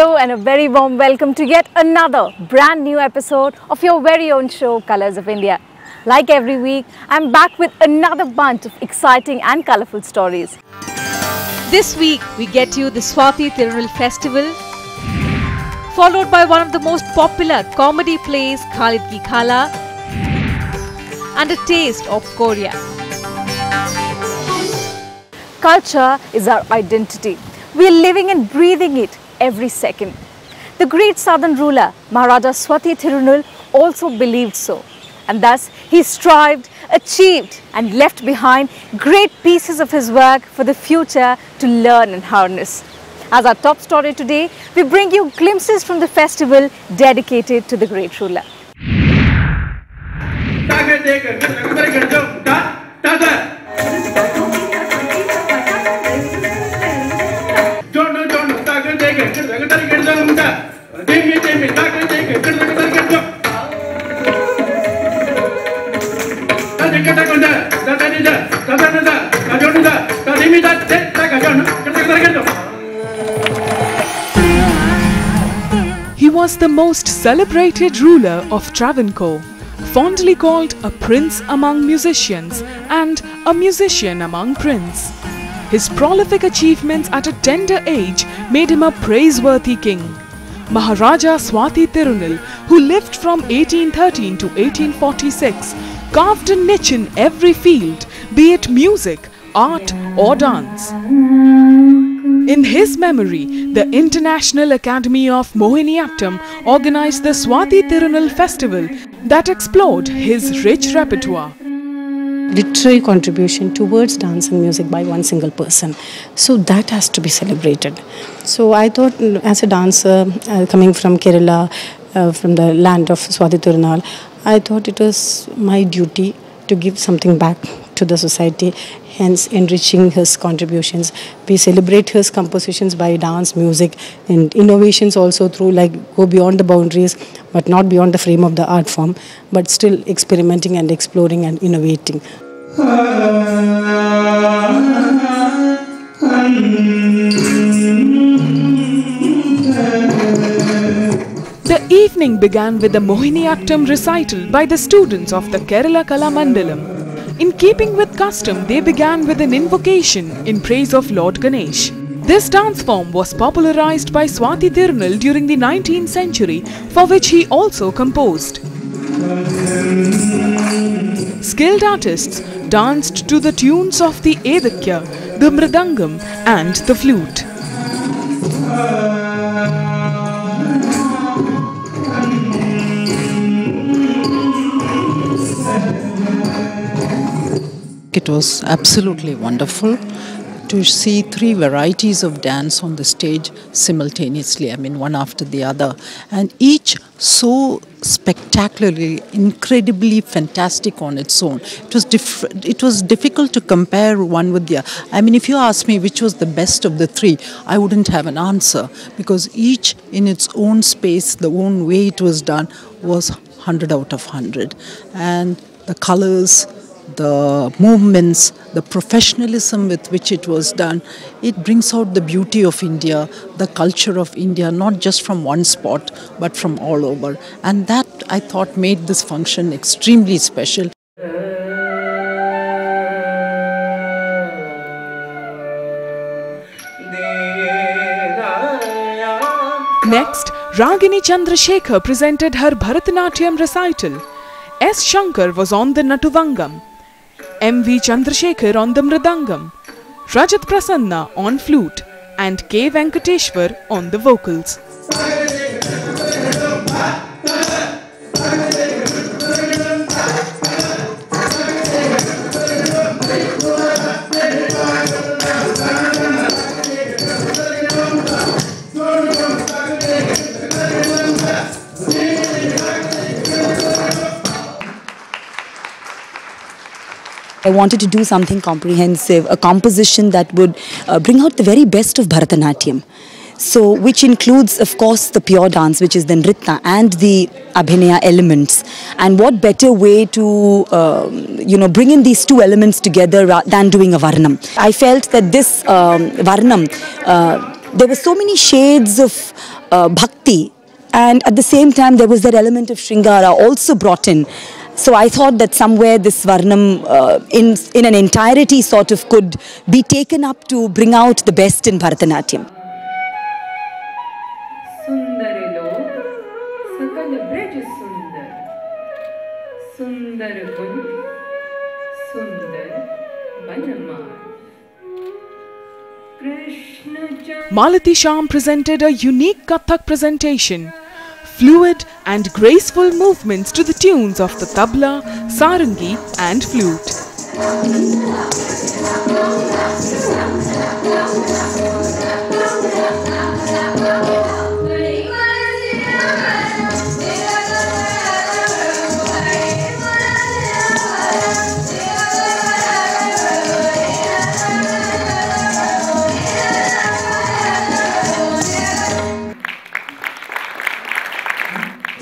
Hello and a very warm welcome to yet another brand new episode of your very own show Colours of India. Like every week, I'm back with another bunch of exciting and colourful stories. This week we get you the Swathi Thirunal Festival, followed by one of the most popular comedy plays, Khalid ki Khala, and a taste of Korea. Culture is our identity. We are living and breathing it every second. The great southern ruler Maharaja Swathi Thirunal also believed so, and thus he strived, achieved and left behind great pieces of his work for the future to learn and harness. As our top story today, we bring you glimpses from the festival dedicated to the great ruler. He was the most celebrated ruler of Travancore, fondly called a prince among musicians and a musician among princes. His prolific achievements at a tender age made him a praiseworthy king. Maharaja Swathi Thirunal, who lived from 1813 to 1846, carved a niche in every field, be it music, art or dance. In his memory, the International Academy of Mohiniyattam organized the Swathi Thirunal Festival that explored his rich repertoire. Literary contribution towards dance and music by one single person. So that has to be celebrated. So I thought, as a dancer coming from Kerala, from the land of Swathi Thirunal, I thought it was my duty to give something back to the society, hence enriching his contributions. We celebrate his compositions by dance, music and innovations also through, like, go beyond the boundaries but not beyond the frame of the art form, but still experimenting and exploring and innovating. The evening began with a Mohiniyattam recital by the students of the Kerala Kala Mandalam. In keeping with custom, they began with an invocation in praise of Lord Ganesh. This dance form was popularized by Swathi Thirunal during the 19th century, for which he also composed. Skilled artists danced to the tunes of the edakya, the mridangam and the flute. It was absolutely wonderful to see three varieties of dance on the stage simultaneously, one after the other, and each so spectacularly, incredibly fantastic on its own. It was difficult to compare one with the other. If you ask me which was the best of the three, I wouldn't have an answer, because each in its own space, the own way it was done, was 100 out of 100. And the colors, the movements, the professionalism with which it was done, it brings out the beauty of India, the culture of India, not just from one spot, but from all over. And that, I thought, made this function extremely special. Next, Ragini Chandrasekhar presented her Bharatanatyam recital. S. Shankar was on the Natuvangam, M.V. Chandrasekhar on the Mridangam, Rajat Prasanna on flute and K. Venkateshwar on the vocals. I wanted to do something comprehensive, a composition that would bring out the very best of Bharatanatyam. So, which includes, of course, the pure dance, which is the Nritya and the Abhinaya elements. And what better way to, bring in these two elements together than doing a Varnam. I felt that this Varnam, there were so many shades of bhakti, and at the same time there was that element of Shringara also brought in. So I thought that somewhere this Varnam in an entirety sort of could be taken up to bring out the best in Bharatanatyam. Malati Sham presented a unique Kathak presentation. Fluid and graceful movements to the tunes of the tabla, sarangi and flute.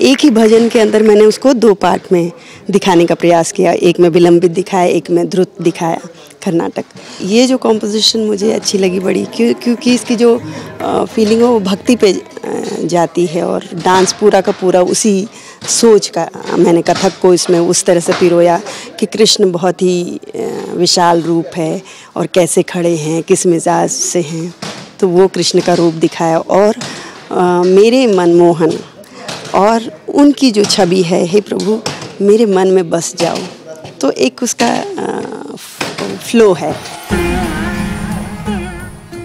एक ही भजन के अंदर मैंने उसको दो part में दिखाने का प्रयास किया, एक में विलंबित दिखाया, एक में द्रुत दिखाया, कर्नाटक। ये जो कॉम्पोजिशन मुझे अच्छी लगी बड़ी, क्योंकि इसकी जो फीलिंग है वो भक्ति पे जाती है और डांस पूरा का पूरा उसी सोच का मैंने कथक को इसमें उस तरह से पिरोया कि कृष्ण बहुत ही विशाल रूप है और कैसे खड़े हैं, किस मिजाज से हैं, तो वो कृष्ण का रूप दिखाया और मेरे मनमोहन और उनकी जो छवि है, हे प्रभु मेरे मन में बस जाओ, तो एक उसका फ्लो है।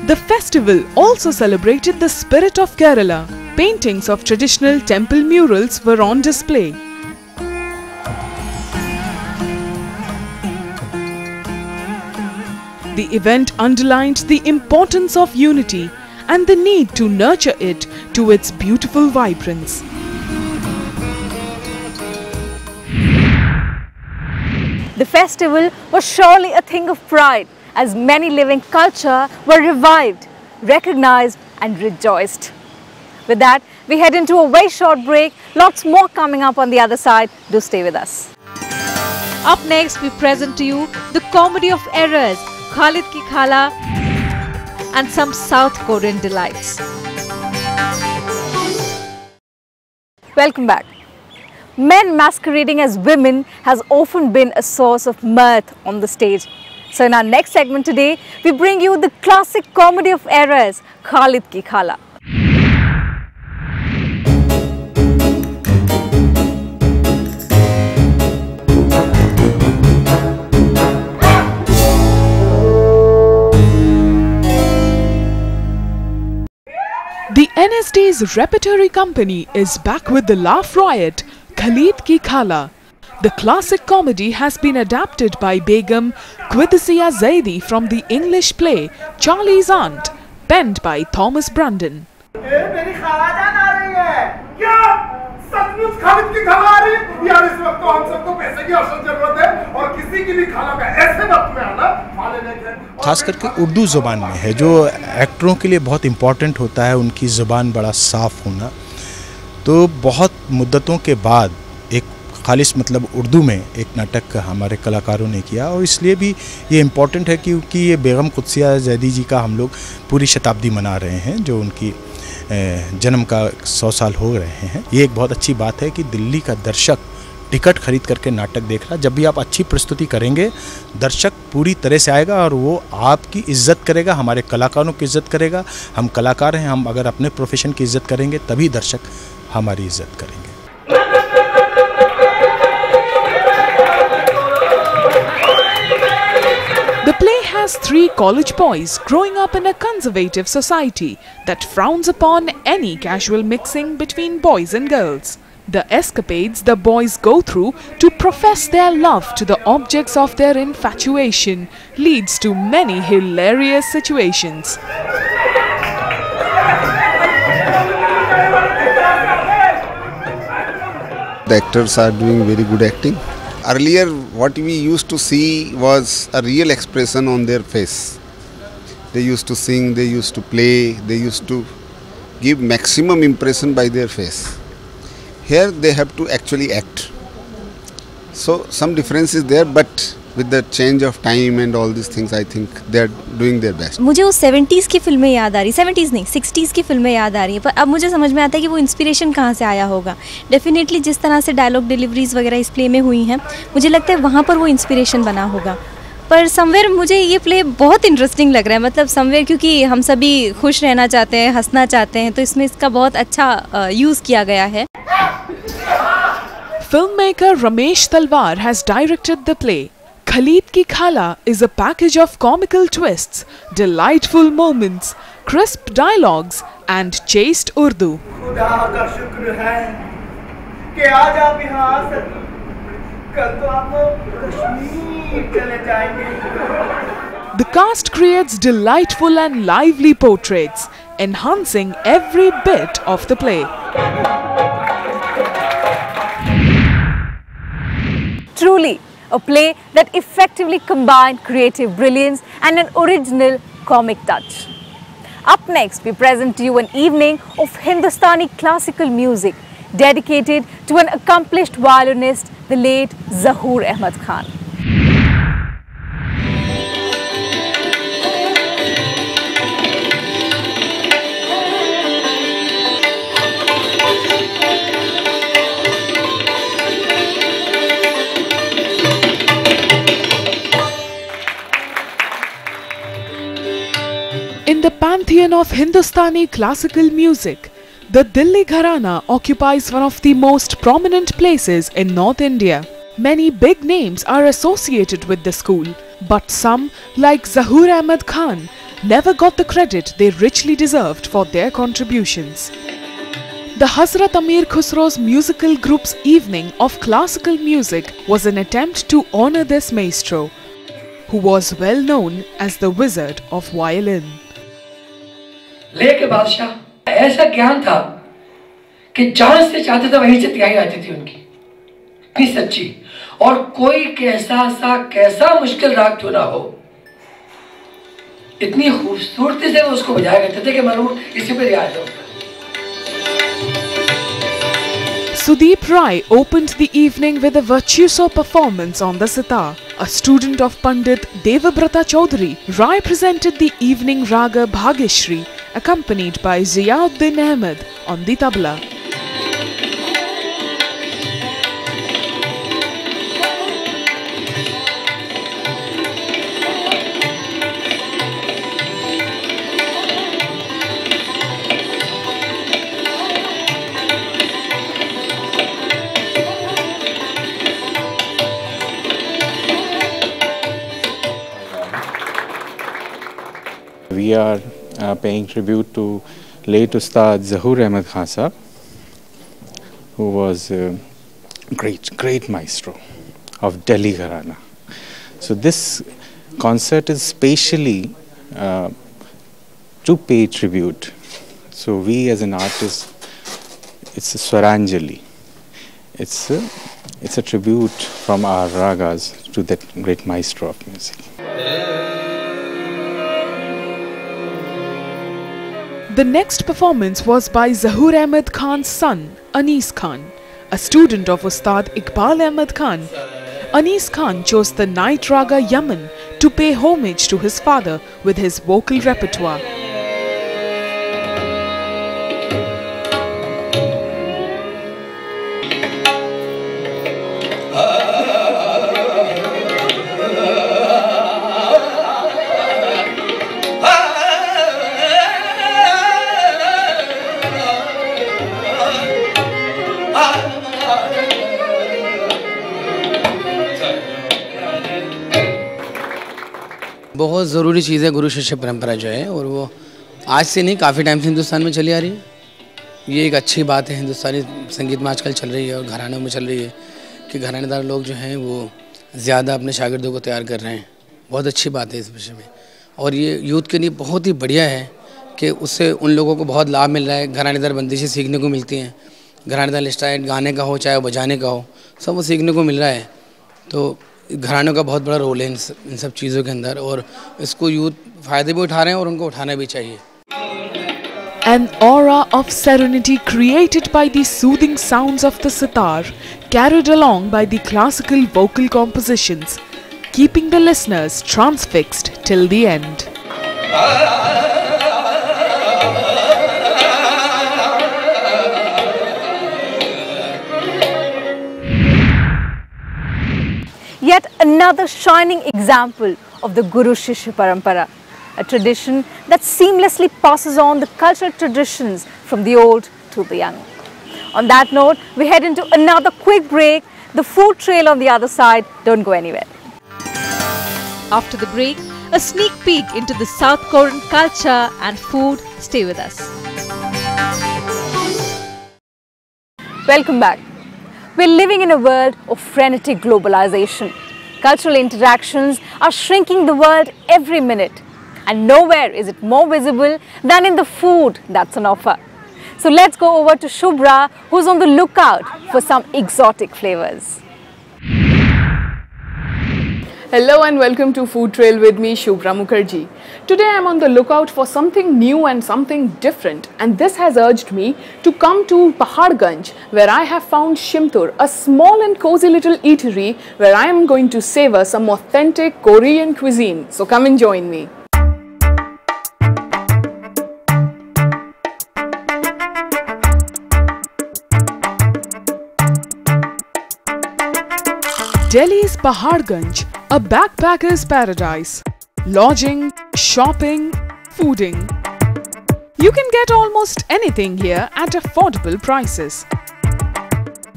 The festival also celebrated the spirit of Kerala. Paintings of traditional temple murals were on display. The event underlined the importance of unity and the need to nurture it to its beautiful vibrance. The festival was surely a thing of pride, as many living culture were revived, recognized and rejoiced. With that, we head into a very short break. Lots more coming up on the other side. Do stay with us. Up next, we present to you the comedy of errors, Khalid ki Khala and some South Korean delights. Welcome back. Men masquerading as women has often been a source of mirth on the stage. So in our next segment today, we bring you the classic comedy of errors, Khalid ki Khala. The NSD's Repertory company is back with the laugh riot, Khalid ki Khala. The classic comedy has been adapted by Begum Qudsiya Zaidi from the English play Charlie's Aunt, penned by Thomas Brandon. खास करके उर्दू ज़ुबान में है, जो एक्टरों के लिए बहुत important होता है, उनकी ज़ुबान बड़ा साफ़ होना। तो बहुत मुद्दतों के बाद एक खालिस मतलब उर्दू में एक नाटक हमारे कलाकारों ने किया, और इसलिए भी ये इम्पॉर्टेंट है क्योंकि ये बेगम कुदसिया जैदी जी का हम लोग पूरी शताब्दी मना रहे हैं, जो उनकी जन्म का 100 साल हो रहे हैं। ये एक बहुत अच्छी बात है कि दिल्ली का दर्शक टिकट खरीद करके नाटक देख रहा। जब भी आप अच्छी प्रस्तुति करेंगे, दर्शक पूरी तरह से आएगा और वो आपकी इज्जत करेगा, हमारे कलाकारों की इज्जत करेगा। हम कलाकार हैं, हम अगर अपने प्रोफेशन की इज्जत करेंगे तभी दर्शक हमारी इज्जत करेंगे। The play has 3 college boys growing up in a conservative society that frowns upon any casual mixing between boys and girls. The escapades the boys go through to profess their love to the objects of their infatuation leads to many hilarious situations. The actors are doing very good acting. Earlier, what we used to see was a real expression on their face. They used to sing, they used to play, they used to give maximum impression by their face. Here they have to actually act. So some difference is there, but with the change of time and all these things, I think they are doing their best. मुझे वो 70s की फिल्में याद आ रही, 70s नहीं 60s की फिल्में याद आ रही है, पर अब मुझे समझ में आता है कि वो इंस्पिरेशन कहाँ से आया होगा. डेफिनेटली जिस तरह से डायलॉग डिलीवरीज वगैरह इस प्ले में हुई हैं, मुझे लगता है वहाँ पर वो इंस्पिरेशन बना होगा. पर समवेयर मुझे ये प्ले बहुत इंटरेस्टिंग लग रहा है, मतलब समवेयर क्योंकि हम सभी खुश रहना चाहते हैं, हंसना चाहते हैं, तो इसमें इसका बहुत अच्छा यूज़ किया गया है. Filmmaker Ramesh Talwar has directed the play. Khalid ki Khala is a package of comical twists, delightful moments, crisp dialogues and chaste Urdu. खुदा का शुक्र है कि आज आप यहाँ आ सके, कल तो आप कश्मीर चले जाएंगे. The cast creates delightful and lively portraits, enhancing every bit of the play. Truly, a play that effectively combined creative brilliance and an original comic touch. Up next, we present to you an evening of Hindustani classical music dedicated to an accomplished violinist, the late Zahoor Ahmed Khan. In the pantheon of Hindustani classical music, the Delhi Gharana occupies one of the most prominent places in North India. Many big names are associated with the school, but some, like Zahoor Ahmed Khan, never got the credit they richly deserved for their contributions. The Hazrat Amir Khusro's musical group's evening of classical music was an attempt to honor this maestro, who was well known as the Wizard of Violin. लेके बादशाह ऐसा ज्ञान था कि जहां से चाहते थे वहीं से तैयारी आती थी उनकी भी सच्ची, और कोई कैसा मुश्किल राग क्यों ना हो, इतनी खूबसूरती से वो उसको बजाया करते थे कि मालूम इसी पे रियाज होता. Sudeep Rai opened the evening with a virtuoso performance on the sitar. A student of Pandit Devabrata Chaudhary, Rai presented the evening raga Bhageshri, accompanied by Ziauddin Ahmed on the tabla. We are paying tribute to late Ustad Zahoor Ahmed Khan sahab, who was a great maestro of Delhi Gharana. So this concert is specially to pay tribute. So we as an artist, it's a Swaranjali. It's a tribute from our ragas to that great maestro of music. The next performance was by Zahoor Ahmed Khan's son, Anis Khan, a student of Ustad Iqbal Ahmed Khan. Anis Khan chose the night raga Yaman to pay homage to his father with his vocal repertoire. बहुत ज़रूरी चीज़ है गुरु शिष्य परंपरा जो है, और वो आज से नहीं काफ़ी टाइम से हिंदुस्तान में चली आ रही है. ये एक अच्छी बात है हिंदुस्तानी संगीत में आजकल चल रही है और घरानों में चल रही है कि घरानेदार लोग जो हैं वो ज़्यादा अपने शागिर्दों को तैयार कर रहे हैं. बहुत अच्छी बात है इस विषय में, और ये यूथ के लिए बहुत ही बढ़िया है कि उससे उन लोगों को बहुत लाभ मिल रहा है. घरानेदार बंदिशें सीखने को मिलती हैं, घरानेदार स्टाइल गाने का हो चाहे बजाने का हो, सब वो सीखने को मिल रहा है. तो घरानों का बहुत बड़ा रोल है इन सब चीज़ों के अंदर, और इसको यूथ फ़ायदे भी उठा रहे हैं और उनको उठाना भी चाहिए. An aura of serenity created by the soothing sounds of the sitar, carried along by the classical vocal compositions, keeping the listeners transfixed till the end. Yet another shining example of the Guru Shishya Parampara, a tradition that seamlessly passes on the cultural traditions from the old to the young. On that note, we head into another quick break. The food trail on the other side. Don't go anywhere. After the break, a sneak peek into the South Korean culture and food. Stay with us. Welcome back. We're living in a world of frenetic globalization. Cultural interactions are shrinking the world every minute. And nowhere is it more visible than in the food that's on offer. So let's go over to Shubhra, who's on the lookout for some exotic flavors. Hello and welcome to Food Trail with me, Shubhra Mukherjee. Today I'm on the lookout for something new and something different, and this has urged me to come to Paharganj, where I have found Shim Tur, a small and cozy little eatery where I am going to savor some authentic Korean cuisine. So come and join me. Delhi's Paharganj, a backpacker's paradise. Lodging, shopping, fooding. You can get almost anything here at affordable prices.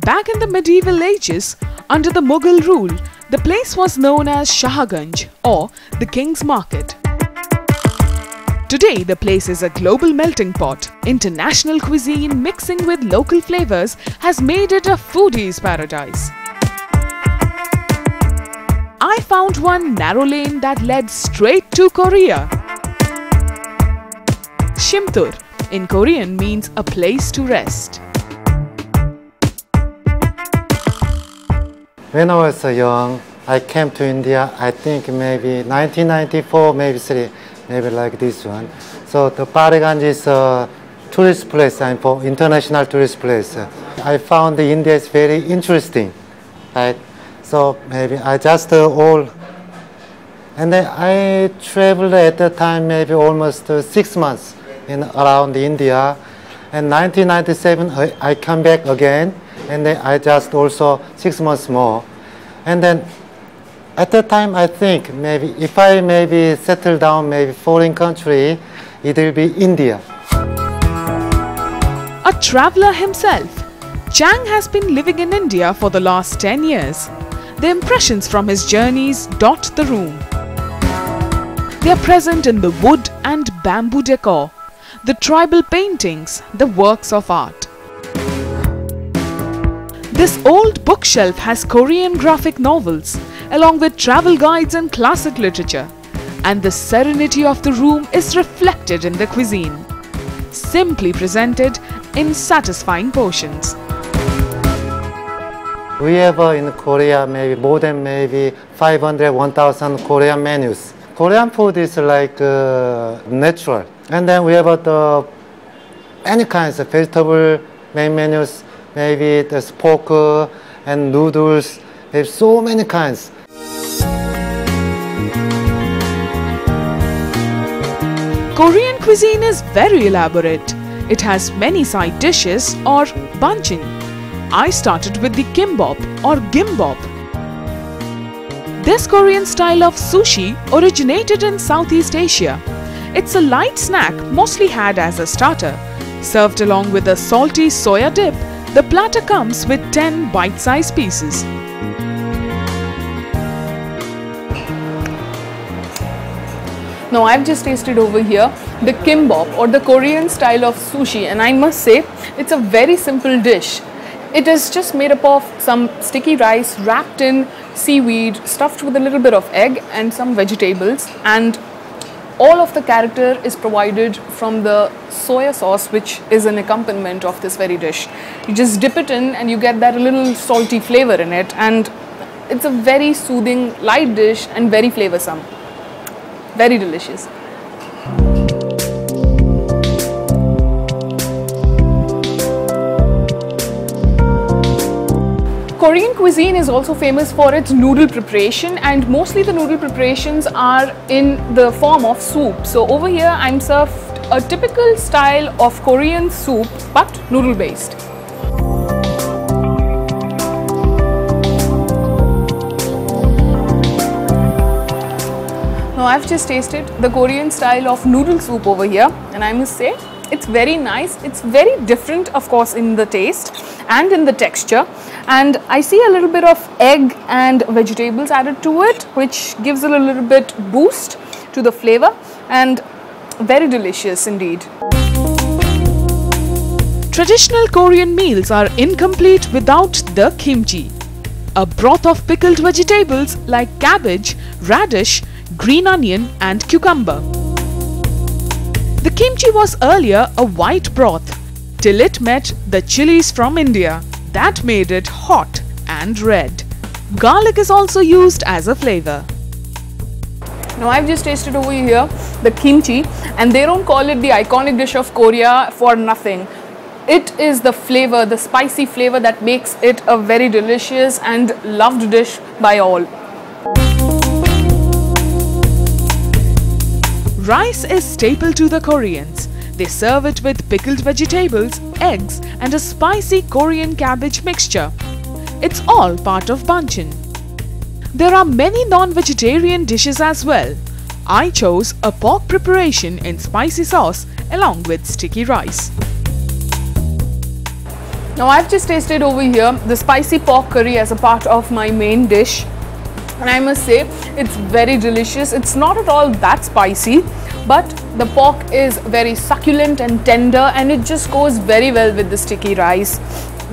Back in the medieval ages, under the Mughal rule, the place was known as Shahaganj or the King's Market. Today, the place is a global melting pot. International cuisine mixing with local flavors has made it a foodie's paradise. I found one narrow lane that led straight to Korea. Shim Tur in Korean means a place to rest. When I was young, I came to India, I think maybe 1994, maybe like this one. So the Paharganj is a tourist place, for international tourist place. I found India is very interesting, right? So maybe I just and then I traveled at the time maybe almost 6 months around India. And 1997 I come back again, and then I just also 6 months more. And then at that time I think maybe if I maybe settle down maybe foreign country, it will be India. A traveler himself, Chang has been living in India for the last 10 years. The impressions from his journeys dot the room. They are present in the wood and bamboo decor, the tribal paintings, the works of art. This old bookshelf has Korean graphic novels, along with travel guides and classic literature. And the serenity of the room is reflected in the cuisine, simply presented in satisfying portions. We have in Korea maybe more than maybe 500, 1,000 Korean menus. Korean food is like natural. And then we have any kinds of vegetable main menus, maybe there's pork and noodles. There's so many kinds. Korean cuisine is very elaborate. It has many side dishes or banchin. I started with the kimbap or gimbap. This Korean style of sushi originated in Southeast Asia. It's a light snack mostly had as a starter. Served along with a salty soya dip, the platter comes with 10 bite-sized pieces. Now I've just tasted over here the kimbap or the Korean style of sushi, and I must say it's a very simple dish. It is just made up of some sticky rice wrapped in seaweed, stuffed with a little bit of egg and some vegetables, and all of the character is provided from the soya sauce, which is an accompaniment of this very dish. You just dip it in and you get that little salty flavor in it, and it's a very soothing, light dish and very flavorsome. Very delicious. Korean cuisine is also famous for its noodle preparation, and mostly the noodle preparations are in the form of soup. So over here I'm served a typical style of Korean soup but noodle based. Now I've just tasted the Korean style of noodle soup over here, and I must say it's very nice. It's very different, of course, in the taste and in the texture, and I see a little bit of egg and vegetables added to it, which gives it a little bit boost to the flavor, and very delicious indeed. Traditional Korean meals are incomplete without the kimchi, a broth of pickled vegetables like cabbage, radish, green onion and cucumber. The kimchi was earlier a white broth till it met the chilies from India that made it hot and red. Garlic is also used as a flavor. Now I've just tasted over here the kimchi, and they don't call it the iconic dish of Korea for nothing. It is the flavor, the spicy flavor, that makes it a very delicious and loved dish by all. Rice is staple to the Koreans. They serve it with pickled vegetables, eggs and a spicy Korean cabbage mixture. It's all part of banchan. There are many non-vegetarian dishes as well. I chose a pork preparation in spicy sauce along with sticky rice. Now I've just tasted over here the spicy pork curry as a part of my main dish, and I must say it's very delicious. It's not at all that spicy, but the pork is very succulent and tender, and it just goes very well with the sticky rice.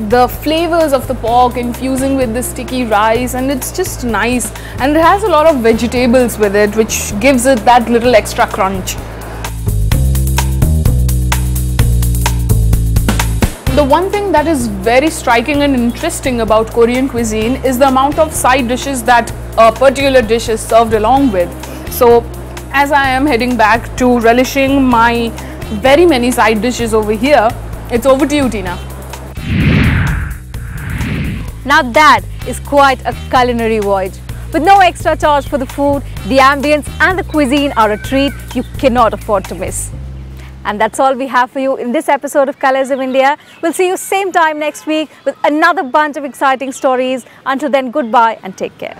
The flavors of the pork infusing with the sticky rice, and it's just nice, and it has a lot of vegetables with it, which gives it that little extra crunch. The one thing that is very striking and interesting about Korean cuisine is the amount of side dishes that a particular dish is served along with. So as I am heading back to relishing my very many side dishes over here, it's over to you, Teena. Now that is quite a culinary voyage. With no extra charge for the food, the ambience and the cuisine are a treat you cannot afford to miss. And that's all we have for you in this episode of Colors of India. We'll see you same time next week with another bunch of exciting stories. Until then, goodbye and take care.